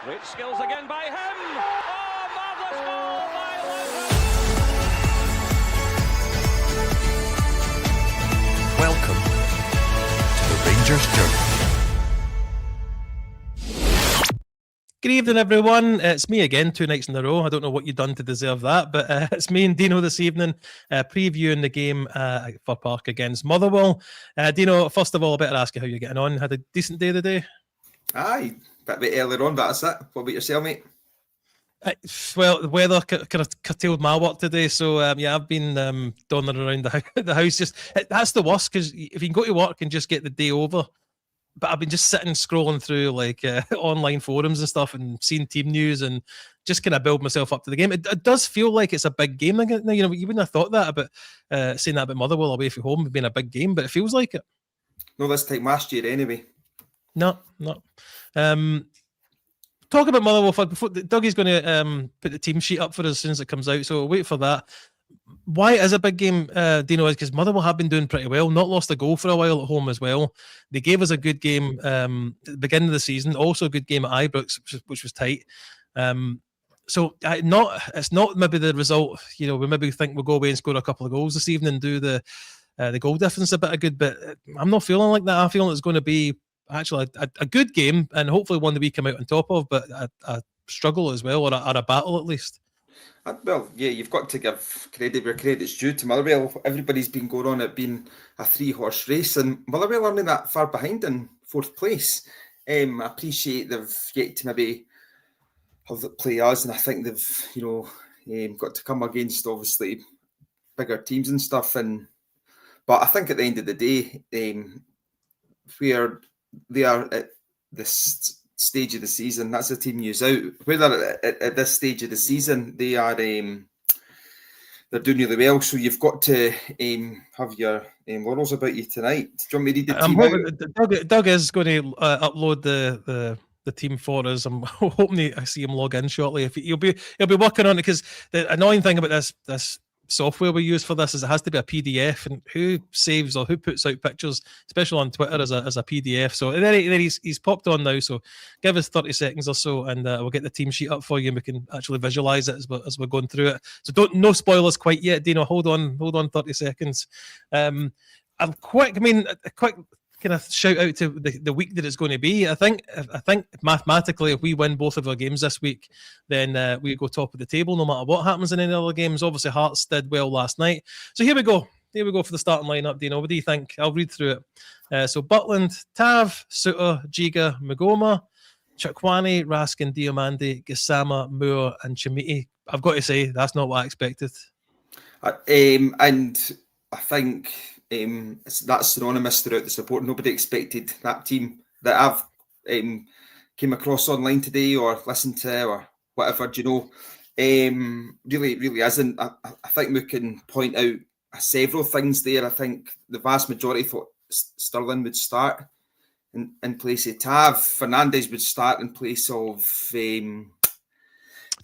Great skills again by him. Oh, marvellous goal by Lewis. Welcome to the Rangers Journey. Good evening, everyone. It's me again, 2 nights in a row. I don't know what you've done to deserve that, but it's me and Dino this evening, previewing the game at Fir Park against Motherwell. Dino, first of all, I better ask you how you're getting on. Had a decent day today? Aye, a bit earlier on, but that's it. What about yourself, mate? Well, the weather kind of curtailed my work today, so yeah, I've been dawdling around the house. That's the worst, because if you can go to work and just get the day over, but I've been just sitting scrolling through like online forums and stuff and seeing team news and just kind of build myself up to the game. It does feel like it's a big game again. You know, you wouldn't have thought that about saying that about Motherwell away from home being a big game, but it feels like it. No, this time last year anyway. No. Talk about Motherwell before Dougie's going to put the team sheet up for us as soon as it comes out, so we'll wait for that. Why it is a big game, Dino, is because Motherwell have been doing pretty well, not lost a goal for a while at home as well. They gave us a good game at the beginning of the season, also a good game at Ibrox, which was tight. So it's not maybe the result, you know, we maybe think we'll go away and score a couple of goals this evening and do the goal difference a bit of good, but I'm not feeling like that. I'm feeling it's going to be actually a good game and hopefully one that we come out on top of, but a struggle as well, or a battle at least. Well, yeah, you've got to give credit where credit's due to Motherwell. Everybody's been going on it being a 3-horse race, and Motherwell aren't that far behind in 4th place. I appreciate they've yet to maybe have it play us, and I think they've, got to come against obviously bigger teams and stuff. But I think at the end of the day, where they are at this stage of the season, that's the team news out. Where they're at this stage of the season, they are they're doing really well. So you've got to have your laurels about you tonight. Do you want me to read the team out? Doug is going to upload the team for us. I'm hoping I see him log in shortly. If he'll be working on it, because the annoying thing about this software we use for this is it has to be a PDF, and who saves or who puts out pictures, especially on Twitter, as a PDF. So then he's popped on now, so give us 30 seconds or so and we'll get the team sheet up for you and we can actually visualize it as we're going through it. So no spoilers quite yet, Dino. Hold on 30 seconds. A quick kind of shout out to the week that it's going to be. I think mathematically, if we win both of our games this week, then we go top of the table no matter what happens in any other games. Obviously, Hearts did well last night. So here we go. Here we go for the starting lineup, Dino. What do you think? I'll read through it. So Butland, Tav, Suter, Giga, Magoma, Chakwani, Raskin, Diomande, Gassama, Moore, and Chimiti. I've got to say, that's not what I expected. And I think that's synonymous throughout the support. Nobody expected that team that I've came across online today or listened to or whatever, really isn't. I think we can point out several things there. I think the vast majority thought Sterling would start in place of Tav. Fernandez would start in place of Giga.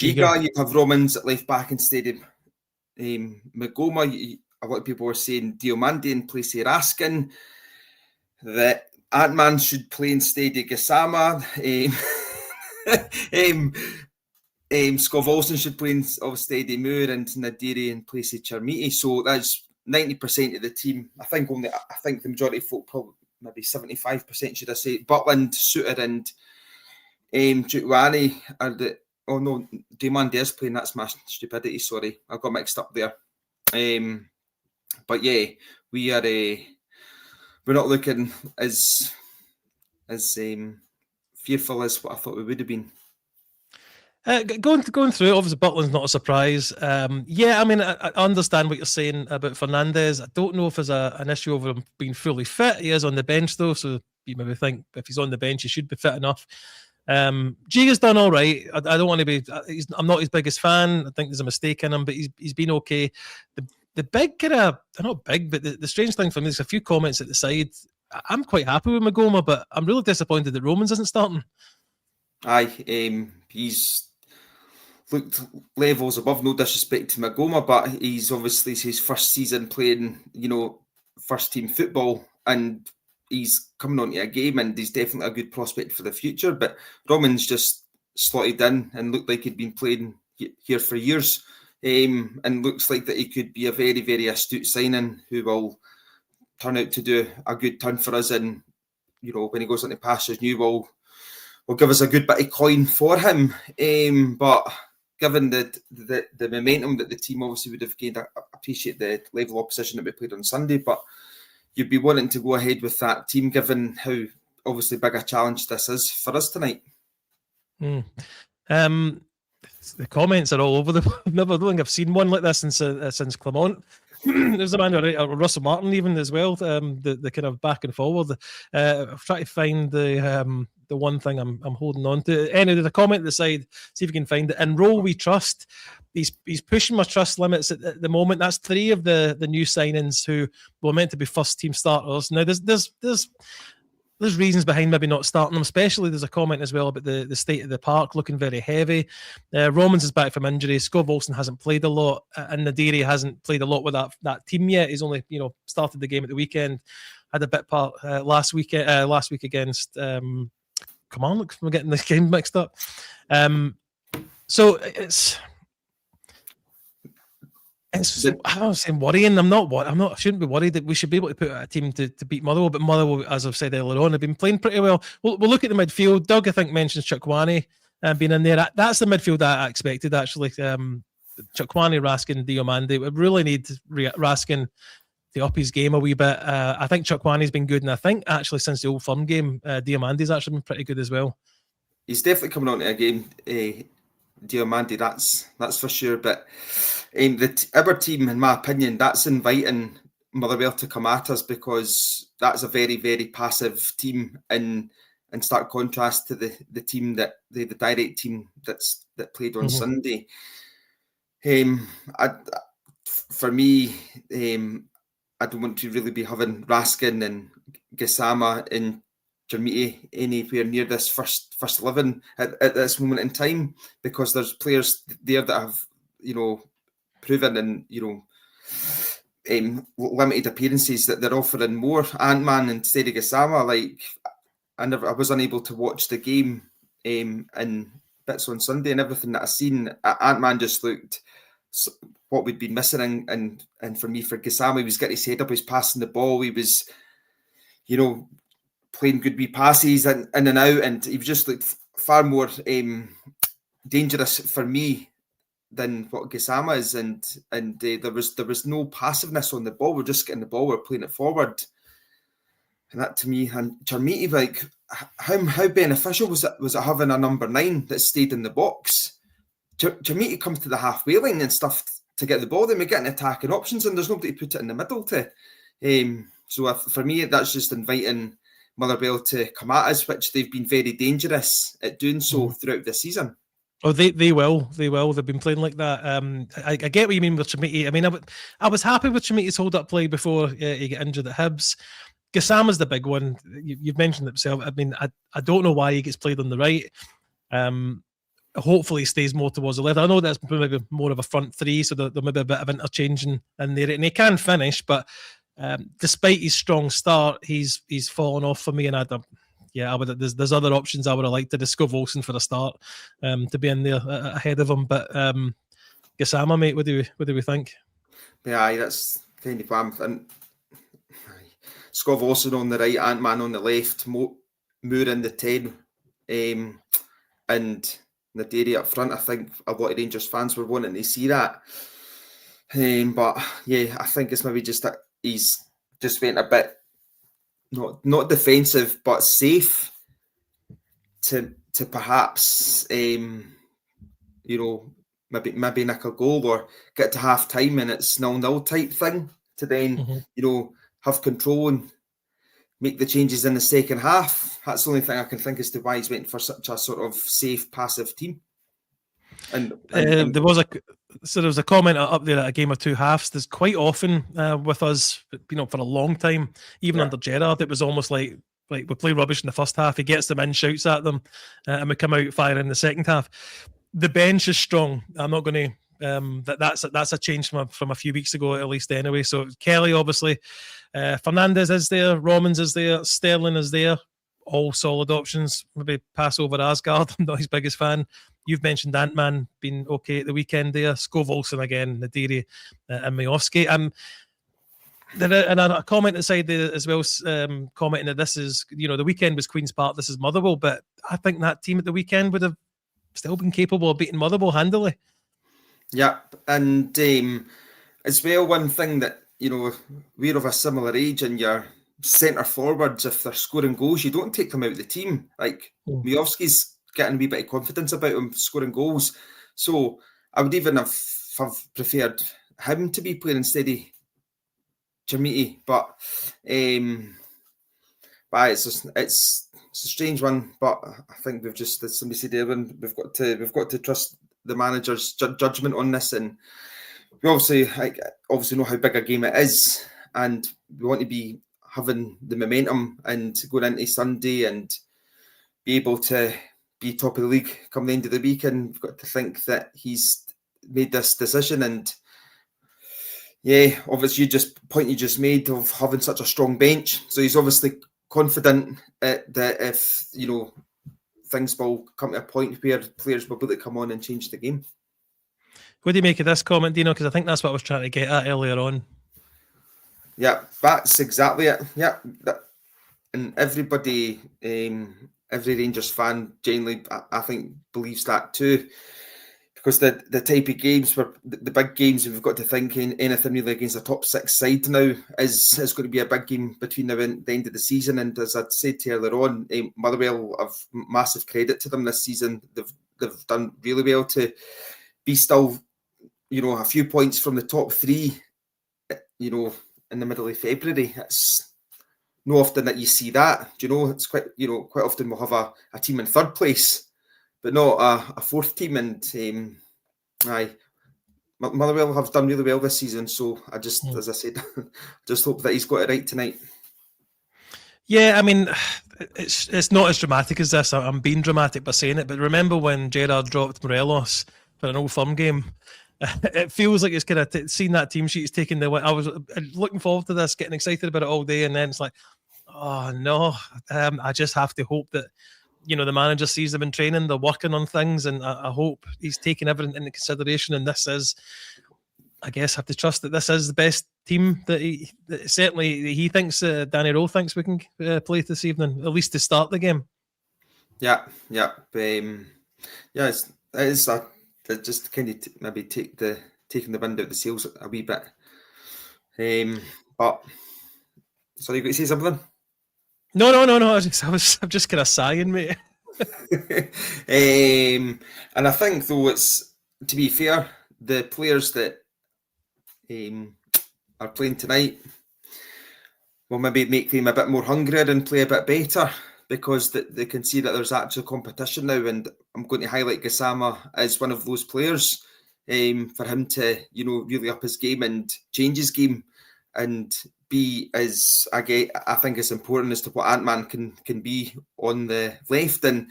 You'd have Romans at left back instead of Magoma. A lot of people were saying Diomande in place of Raskin. That Ant-Man should play instead of Gassama. Scott Olsen should play instead of Moore, and Nadiri in place of Chermiti. So that's 90% of the team. I think the majority of folk, probably maybe 75%, should I say. Butland, Suter, and Jutwani are the. Oh no, Diomande is playing. That's my stupidity. Sorry, I got mixed up there. But yeah, we're not looking as fearful as what I thought we would have been. Going through it, obviously Butland's not a surprise. Yeah, I mean, I understand what you're saying about Fernandez. I don't know if there's an issue over him being fully fit. He is on the bench though, so you maybe think if he's on the bench, he should be fit enough. Giga's done all right. I don't want to be. I'm not his biggest fan. I think there's a mistake in him, but he's been okay. The big kind of, not big, but the strange thing for me, there's a few comments at the side. I'm quite happy with Magoma, but I'm really disappointed that Romans isn't starting. Aye, he's looked levels above. No disrespect to Magoma, but he's obviously his first season playing, first team football, and he's coming onto a game, and he's definitely a good prospect for the future. But Romans just slotted in and looked like he'd been playing here for years. And looks like that he could be a very, very astute signing who will turn out to do a good turn for us. And, when he goes into pastures new, will give us a good bit of coin for him. But given the momentum that the team obviously would have gained, I appreciate the level of opposition that we played on Sunday, but you'd be wanting to go ahead with that team given how obviously big a challenge this is for us tonight. The comments are all over the. I don't think I've seen one like this since Clement. There's a man, Russell Martin, even as well. The kind of back and forward. I've tried to find the one thing I'm holding on to. Anyway, there's a comment at the side. See if you can find it. In role we trust. He's pushing my trust limits at the moment. That's 3 of the new signings who were meant to be first team starters. Now there's reasons behind maybe not starting them, especially there's a comment as well about the state of the park looking very heavy. Romans is back from injury. Scott Olsen hasn't played a lot, and Nadiri hasn't played a lot with that team yet. He's only started the game at the weekend, had a bit part last week against come on, look, we're getting the game mixed up. So I'm not saying worrying. I shouldn't be worried that we should be able to put out a team to beat Motherwell. But Motherwell, as I've said earlier on, have been playing pretty well. We'll look at the midfield. Doug, I think, mentions Chukwani being in there. That's the midfield that I expected, actually. Chukwani, Raskin, Diomande. We really need Raskin to up his game a wee bit. I think Chukwani's been good. And I think, actually, since the Old Firm game, Diomande's actually been pretty good as well. He's definitely coming on to a game, Diomande, that's for sure. But our team, in my opinion, that's inviting Motherwell to come at us, because that's a very, very passive team in stark contrast to the team that the direct team that played on Sunday. For me, I don't want to really be having Raskin and Gassama and Jermiti anywhere near this first 11 at this moment in time, because there's players there that have proven and limited appearances that they're offering more. Ant-Man instead of Gassama, I was unable to watch the game in bits on Sunday, and everything that I seen, Ant-Man just looked what we'd been missing, and for me, for Gassama, he was getting his head up, he was passing the ball, he was playing good wee passes in and out, and he just looked far more dangerous for me than what Gassama is, and there was no passiveness on the ball. We're just getting the ball, we're playing it forward, and that to me, and Jermiti, how beneficial was it having a number 9 that stayed in the box? Jermiti comes to the halfway line and stuff to get the ball, then we're getting attacking options, and there's nobody to put it in the middle to. So for me, that's just inviting Motherwell to come at us, which they've been very dangerous at doing so throughout the season. Oh, they will. They've been playing like that. I get what you mean with Jermiti. I mean, I was happy with Jermiti's hold-up play before he got injured at Hibs. Gassama's the big one. You've mentioned it yourself. I mean, I don't know why he gets played on the right. Hopefully he stays more towards the left. I know that's maybe more of a front 3, so there may be a bit of interchange in there, and he can finish, but despite his strong start, he's fallen off for me, and there's other options I would have liked to discover Olsen for a start, to be in there ahead of him. But Gassama, mate, what do we think? Yeah, that's kind of and Scott Olsen on the right, Ant-Man on the left, Moore in the 10, and Nadiri up front. I think a lot of Rangers fans were wanting to see that. But yeah, I think it's maybe just that he's just went a bit not defensive but safe to perhaps maybe nick a goal or get to half time and it's 0-0 type thing, to then have control and make the changes in the second half. That's the only thing I can think as to why he's went for such a sort of safe, passive team. And there was a comment up there at a game of 2 halves. There's quite often with us, for a long time, even under Gerrard, it was almost like we play rubbish in the first half. He gets them in, shouts at them, and we come out firing in the second half. The bench is strong. I'm not going to. That's a change from a few weeks ago, at least anyway. So Kelly, obviously, Fernandez is there, Romans is there, Sterling is there. all solid options. Maybe pass over Asgard. I'm not his biggest fan. You've mentioned Ant-Man being okay at the weekend there. Skov Olsen again, Nadiri and Majovski. And a comment aside there as well, commenting that this is, the weekend was Queen's Park, this is Motherwell, but I think that team at the weekend would have still been capable of beating Motherwell handily. Yeah, and as well, one thing that, we're of a similar age, and your centre forwards, if they're scoring goals, you don't take them out of the team. Like, Majovski's getting a wee bit of confidence about him scoring goals. So I would even have preferred him to be playing instead of Jamiti. But it's a strange one. But I think we've just, as somebody said earlier, we've got to trust the manager's judgment on this, and we obviously know how big a game it is, and we want to be having the momentum and going into Sunday and be able to be top of the league come the end of the week. And we've got to think that he's made this decision. And yeah, obviously you just made of having such a strong bench, so he's obviously confident that if things will come to a point where players will be able to come on and change the game. What do you make of this comment, Dino? Because I think that's what I was trying to get at earlier on. Yeah, that's exactly it. Yeah, and everybody, every Rangers fan generally, I think, believes that too. Because the type of games, where the big games, we've got to think anything really against a top six side now is going to be a big game between now and the end of the season. And as I'd said to you earlier on, Motherwell have massive credit to them this season. They've done really well to be still, a few points from the top three, in the middle of February. It's not often that you see that. It's quite often we'll have a team in third place, but not a fourth team. And Motherwell have done really well this season. So I just, as I said, just hope that he's got it right tonight. Yeah, I mean, it's not as dramatic as this. I'm being dramatic by saying it, but remember when Gerrard dropped Morelos for an Old Firm game? It feels like it's kind of seen that team sheet is taking the win. I was looking forward to this, getting excited about it all day, and then it's like, oh no, I just have to hope that the manager sees them in training, they're working on things, and I hope he's taking everything into consideration. And this is, I guess, have to trust that this is the best team that he thinks, Danny Rowe thinks we can play this evening, at least to start the game. Yeah. It just kind of maybe taking the wind out the sails a wee bit. But sorry, you got to say something? No. I'm just kind of sighing, mate. And I think, though, it's, to be fair, the players that are playing tonight will maybe make them a bit more hungrier and play a bit better, because they can see that there's actual competition now. And I'm going to highlight Gassama as one of those players, for him to, really up his game and change his game and be as, I think, as important as to what Ant-Man can be on the left, and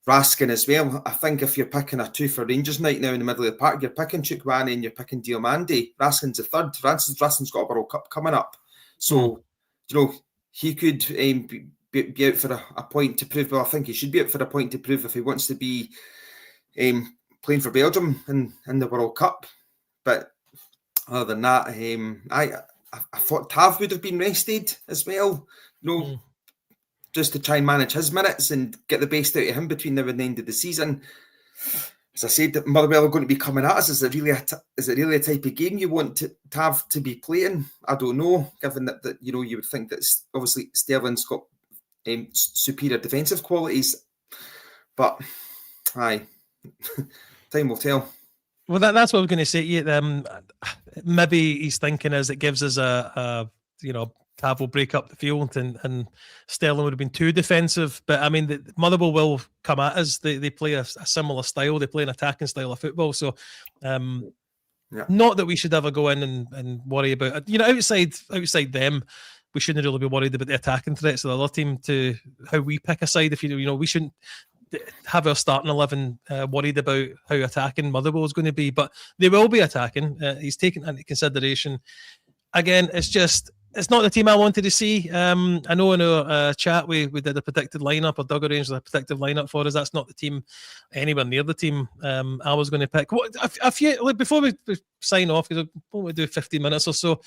Raskin as well. I think if you're picking a two for Rangers night now in the middle of the park, you're picking Chukwueze and you're picking Diomande. Raskin's a third. Raskin's got a World Cup coming up. So, he could be out for a point to prove. Well, I think he should be out for a point to prove if he wants to be playing for Belgium in the World Cup. But other than that, I thought Tav would have been rested as well, just to try and manage his minutes and get the best out of him between now and the end of the season. As I said, Motherwell are going to be coming at us. Is it really a type of game you want Tav to be playing? I don't know, given that you would think that obviously Sterling's got superior defensive qualities, but time will tell. Well, that's what I was going to say. Yeah, maybe he's thinking as it gives us Tav will break up the field, and Sterling would have been too defensive. But I mean, Motherwell will come at us. They play a similar style. They play an attacking style of football. So, not that we should ever go in and worry about it. Outside them, we shouldn't really be worried about the attacking threats of the other team to how we pick a side. If we shouldn't have our starting 11 worried about how attacking Motherwell is going to be, but they will be attacking. He's taken into consideration. Again, it's just it's not the team I wanted to see. I know in our chat we did a predicted lineup, or Doug arranged a predictive lineup for us. That's not the team, anywhere near the team I was going to pick. A few, like, before we sign off, because we do 15 minutes or so,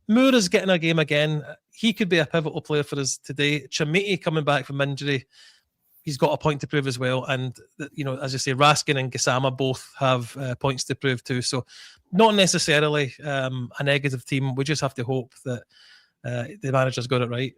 Moore is getting a game again. He could be a pivotal player for us today. Chamiti coming back from injury, he's got a point to prove as well. And, as I say, Raskin and Gassama both have points to prove too. So not necessarily a negative team. We just have to hope that the manager's got it right.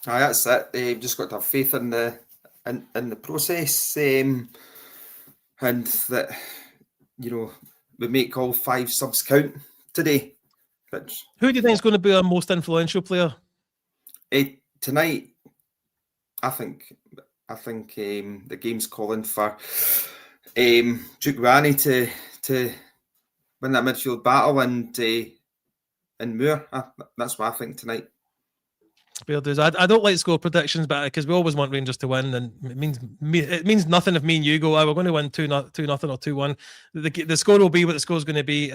That's it. You've just got to have faith in the process, and that we make all 5 subs count today. Who do you think is going to be our most influential player tonight? I think the game's calling for Jukwani to win that midfield battle, and Moore. That's what I think tonight. I don't like score predictions, but because we always want Rangers to win, and it means nothing if me and you go, we're going to win 2-0 or 2-1. The score will be what the score is going to be.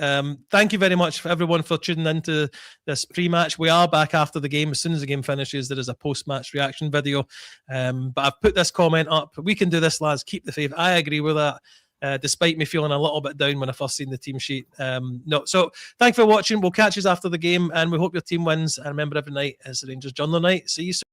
Thank you very much for everyone for tuning into this pre-match. We are back after the game. As soon as the game finishes, there is a post-match reaction video. But I've put this comment up. We can do this, lads. Keep the faith. I agree with that. Despite me feeling a little bit down when I first seen the team sheet. So thanks for watching. We'll catch you after the game, and we hope your team wins. And remember, every night is the Rangers Journal night. See you soon.